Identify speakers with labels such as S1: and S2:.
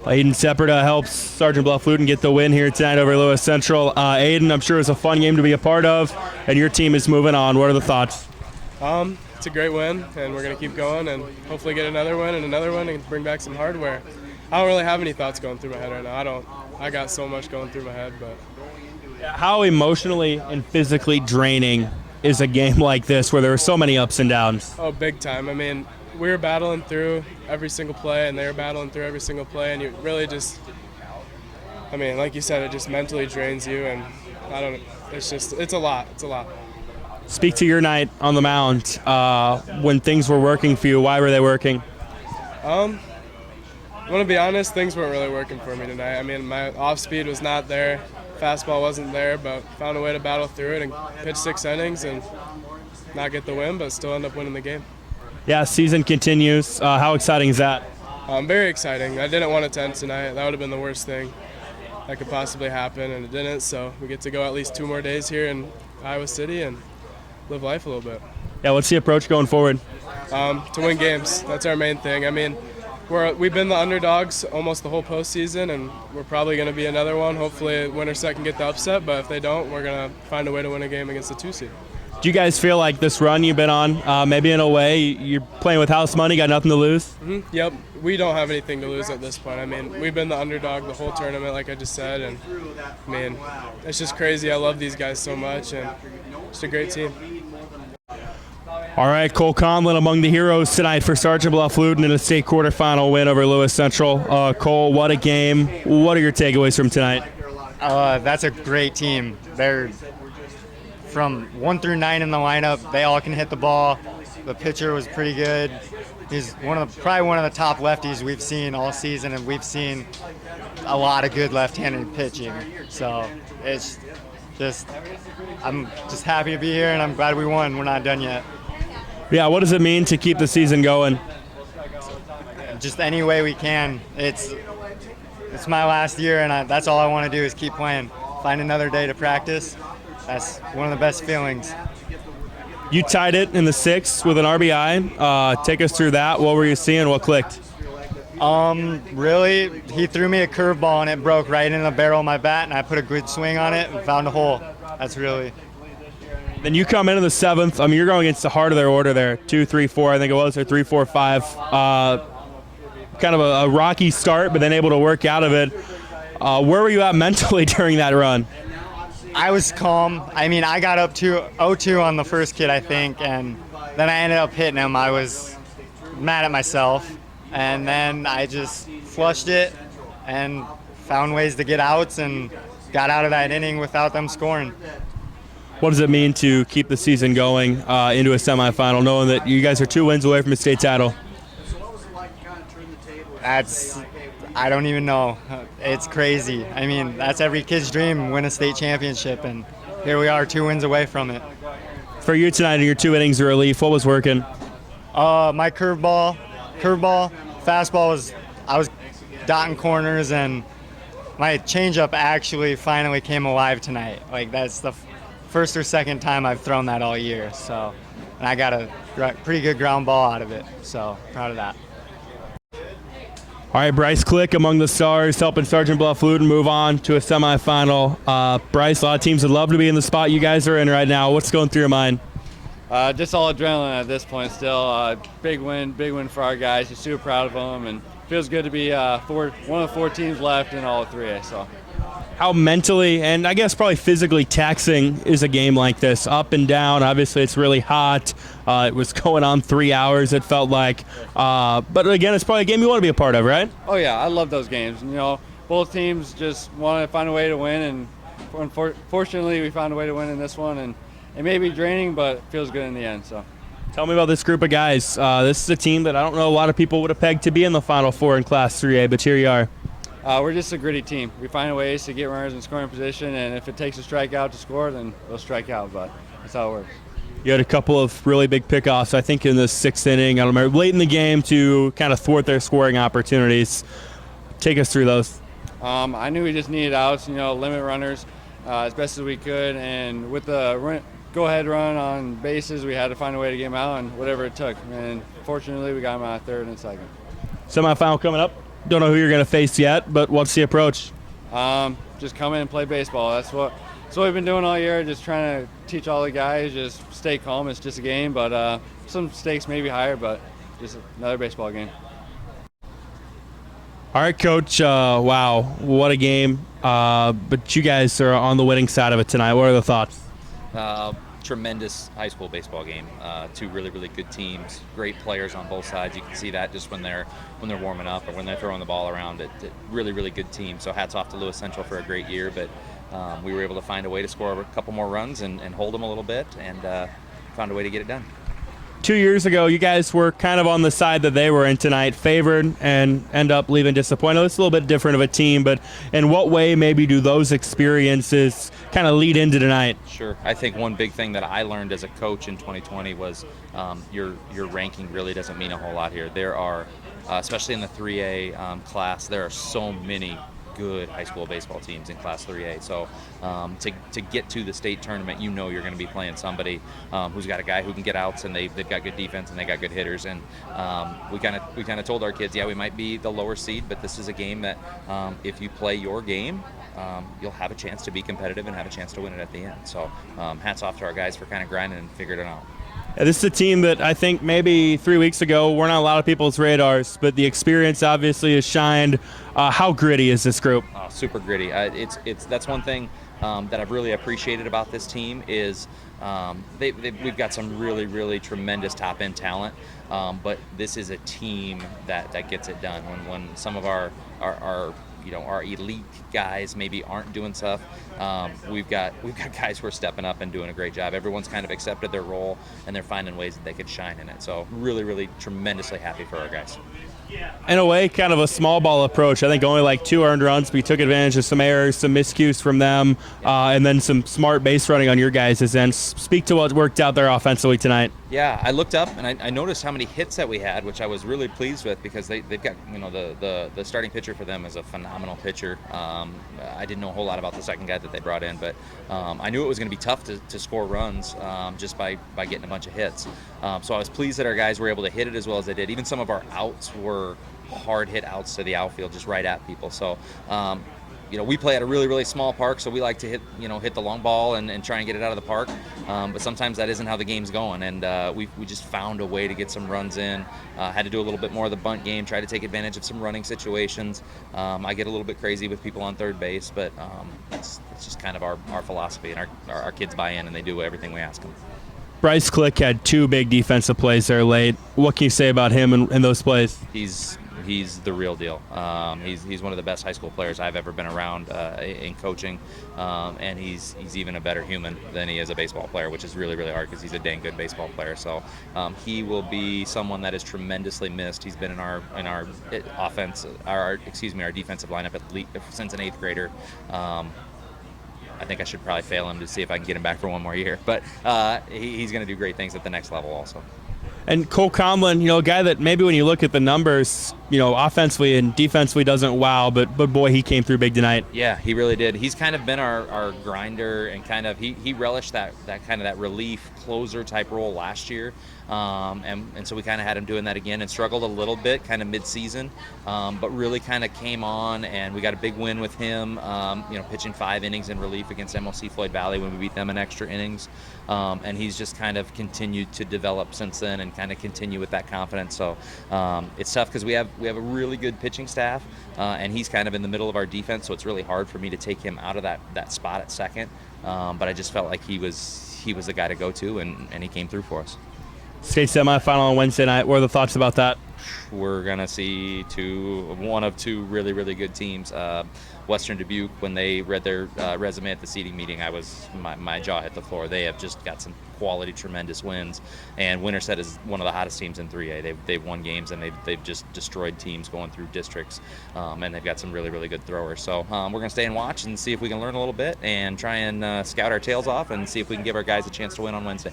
S1: Aiden Separa helps Sergeant Bluff-Luton get the win here tonight over Lewis Central. Aiden, I'm sure it's a fun game to be a part of, and your team is moving on. What are the thoughts?
S2: It's a great win, and we're going to keep going and hopefully get another win and bring back some hardware. I don't really have any thoughts going through my head right now. I got so much going through my head, but
S1: how emotionally and physically draining is a game like this where there are so many ups and downs?
S2: Oh, big time. I mean, we were battling through every single play, and they were battling through every single play, and you really just, I mean, like you said, it just mentally drains you, and it's a lot. It's a lot.
S1: Speak to your night on the mound. When things were working for you, why were they working?
S2: I want to be honest, things weren't really working for me tonight. I mean, my off speed was not there, fastball wasn't there, but found a way to battle through it and pitch 6 innings and not get the win, but still end up winning the game.
S1: Yeah, season continues. How exciting is that?
S2: Very exciting. I didn't want it to end tonight. That would have been the worst thing that could possibly happen, and it didn't, so we get to go at least 2 more days here in Iowa City and live life a little bit.
S1: Yeah, what's the approach going forward?
S2: To win games. That's our main thing. I mean, we've been the underdogs almost the whole postseason, and we're probably going to be another one. Hopefully Winterset can get the upset, but if they don't, we're going to find a way to win a game against the 2 seed.
S1: Do you guys feel like this run you've been on, maybe in a way, you're playing with house money, got nothing to lose?
S2: Mm-hmm. Yep. We don't have anything to lose at this point. I mean, we've been the underdog the whole tournament, like I just said, and, I mean, it's just crazy. I love these guys so much, and it's a great team.
S1: All right, Cole Conlon among the heroes tonight for Sergeant Bluff-Luton in a state quarterfinal win over Lewis Central. Cole, what a game. What are your takeaways from tonight?
S3: That's a great team. They're from 1 through 9 in the lineup. They all can hit the ball. The pitcher was pretty good. He's probably one of the top lefties we've seen all season, and we've seen a lot of good left-handed pitching. So it's just, I'm just happy to be here, and I'm glad we won. We're not done yet.
S1: Yeah, what does it mean to keep the season going?
S3: Just any way we can. It's my last year, and that's all I want to do is keep playing. Find another day to practice. That's one of the best feelings.
S1: You tied it in the 6th with an RBI. Take us through that. What were you seeing? What clicked?
S3: Really, he threw me a curveball, and it broke right in the barrel of my bat, and I put a good swing on it and found a hole. That's really...
S1: Then you come into the 7th. I mean, you're going against the heart of their order there. 2, 3, 4, I think it was, or 3, 4, 5. Kind of a rocky start, but then able to work out of it. Where were you at mentally during that run?
S3: I was calm. I mean, I got up to 0-2 on the first kid, I think, and then I ended up hitting him. I was mad at myself, and then I just flushed it and found ways to get outs and got out of that inning without them scoring.
S1: What does it mean to keep the season going into a semifinal, knowing that you guys are 2 wins away from a state title?
S3: I don't even know. It's crazy. I mean, that's every kid's dream, win a state championship, and here we are 2 wins away from it.
S1: For you tonight in your 2 innings of relief, what was working?
S3: My curveball, fastball I was dotting corners, and my changeup actually finally came alive tonight. Like, that's the first or second time I've thrown that all year. So, and I got a pretty good ground ball out of it. So, proud of that.
S1: All right, Bryce Click among the stars, helping Sergeant Bluff-Luton move on to a semifinal. Bryce, a lot of teams would love to be in the spot you guys are in right now. What's going through your mind?
S4: Just all adrenaline at this point still. Big win for our guys. Just super proud of them, and feels good to be one of the 4 teams left in all 3A. So.
S1: How mentally and I guess probably physically taxing is a game like this? Up and down. Obviously, it's really hot. It was going on 3 hours, it felt like. But again, it's probably a game you want to be a part of, right?
S4: Oh, yeah. I love those games. You know, both teams just want to find a way to win, and unfortunately, we found a way to win in this one. And it may be draining, but it feels good in the end. So.
S1: Tell me about this group of guys. This is a team that I don't know a lot of people would have pegged to be in the Final Four in Class 3A, but here you are.
S4: We're just a gritty team. We find ways to get runners in scoring position, and if it takes a strikeout to score, then they'll strike out, but that's how it works.
S1: You had a couple of really big pickoffs, I think, in the 6th inning, I don't remember, late in the game to kind of thwart their scoring opportunities. Take us through those.
S4: I knew we just needed outs, limit runners as best as we could, and with the go-ahead run on bases, we had to find a way to get them out, and whatever it took. And fortunately, we got them out 3rd and 2nd.
S1: Semifinal coming up. Don't know who you're going to face yet, but what's the approach?
S4: Just come in and play baseball. That's what we've been doing all year. Just trying to teach all the guys, just stay calm. It's just a game, but some stakes may be higher, but just another baseball game.
S1: All right, Coach. Wow, what a game. But you guys are on the winning side of it tonight. What are the thoughts?
S5: Tremendous high school baseball game. Two really, really good teams. Great players on both sides. You can see that just when they're warming up or when they're throwing the ball around. Really, really good team. So hats off to Lewis Central for a great year. But we were able to find a way to score a couple more runs and hold them a little bit, and found a way to get it done.
S1: 2 years ago, you guys were kind of on the side that they were in tonight, favored, and end up leaving disappointed. It's a little bit different of a team, but in what way maybe do those experiences kind of lead into tonight?
S5: Sure. I think one big thing that I learned as a coach in 2020 was your ranking really doesn't mean a whole lot here. There are, especially in the 3A class, there are so many good high school baseball teams in Class 3A. So to get to the state tournament, you know you're going to be playing somebody who's got a guy who can get outs, and they've got good defense and they got good hitters. And we kind of told our kids, yeah, we might be the lower seed, but this is a game that if you play your game, you'll have a chance to be competitive and have a chance to win it at the end. So hats off to our guys for kind of grinding and figuring it out.
S1: This is a team that I think maybe 3 weeks ago weren't on a lot of people's radars, but the experience obviously has shined. How gritty is this group?
S5: Super gritty. That's one thing that I've really appreciated about this team is we've got some really, really tremendous top-end talent, but this is a team that gets it done. When some of our elite guys maybe aren't doing stuff, we've got guys who are stepping up and doing a great job. Everyone's kind of accepted their role, and they're finding ways that they could shine in it. So really, really tremendously happy for our guys.
S1: In a way, kind of a small ball approach. I think only like 2 earned runs, but you took advantage of some errors, some miscues from them, and then some smart base running on your guys' end. Speak to what worked out there offensively tonight.
S5: Yeah, I looked up and I noticed how many hits that we had, which I was really pleased with because they've got, the starting pitcher for them is a phenomenal pitcher. I didn't know a whole lot about the second guy that they brought in, but I knew it was going to be tough to score runs just by getting a bunch of hits. So I was pleased that our guys were able to hit it as well as they did. Even some of our outs were hard hit outs to the outfield, just right at people. So we play at a really, really small park, so we like to hit the long ball and try and get it out of the park. But sometimes that isn't how the game's going, and we just found a way to get some runs in. Had to do a little bit more of the bunt game, try to take advantage of some running situations. I get a little bit crazy with people on third base, but it's just kind of our philosophy, and our kids buy in and they do everything we ask them.
S1: Bryce Click had 2 big defensive plays there late. What can you say about him in those plays?
S5: He's the real deal. He's one of the best high school players I've ever been around in coaching, and he's even a better human than he is a baseball player, which is really, really hard because he's a dang good baseball player. So he will be someone that is tremendously missed. He's been in our defensive lineup since an 8th grader. I think I should probably fail him to see if I can get him back for one more year, but he's going to do great things at the next level also.
S1: And Cole Conlon, a guy that maybe when you look at the numbers, offensively and defensively doesn't wow, but boy, he came through big tonight.
S5: Yeah, he really did. He's kind of been our grinder, and kind of he relished that kind of that relief closer type role last year. And so we kind of had him doing that again and struggled a little bit kind of mid-season, but really kind of came on, and we got a big win with him, pitching 5 innings in relief against MLC Floyd Valley when we beat them in extra innings. And he's just kind of continued to develop since then and kind of continue with that confidence. So it's tough because we have a really good pitching staff, and he's kind of in the middle of our defense, so it's really hard for me to take him out of that spot at second. But I just felt like he was the guy to go to, and he came through for us.
S1: State semifinal on Wednesday night. What are the thoughts about that?
S5: We're going to see one of 2 really, really good teams. Western Dubuque, when they read their resume at the seating meeting, my jaw hit the floor. They have just got some quality, tremendous wins. And Winterset is one of the hottest teams in 3A. They've won games, and they've just destroyed teams going through districts. And they've got some really, really good throwers. So we're going to stay and watch and see if we can learn a little bit and try and scout our tails off and see if we can give our guys a chance to win on Wednesday.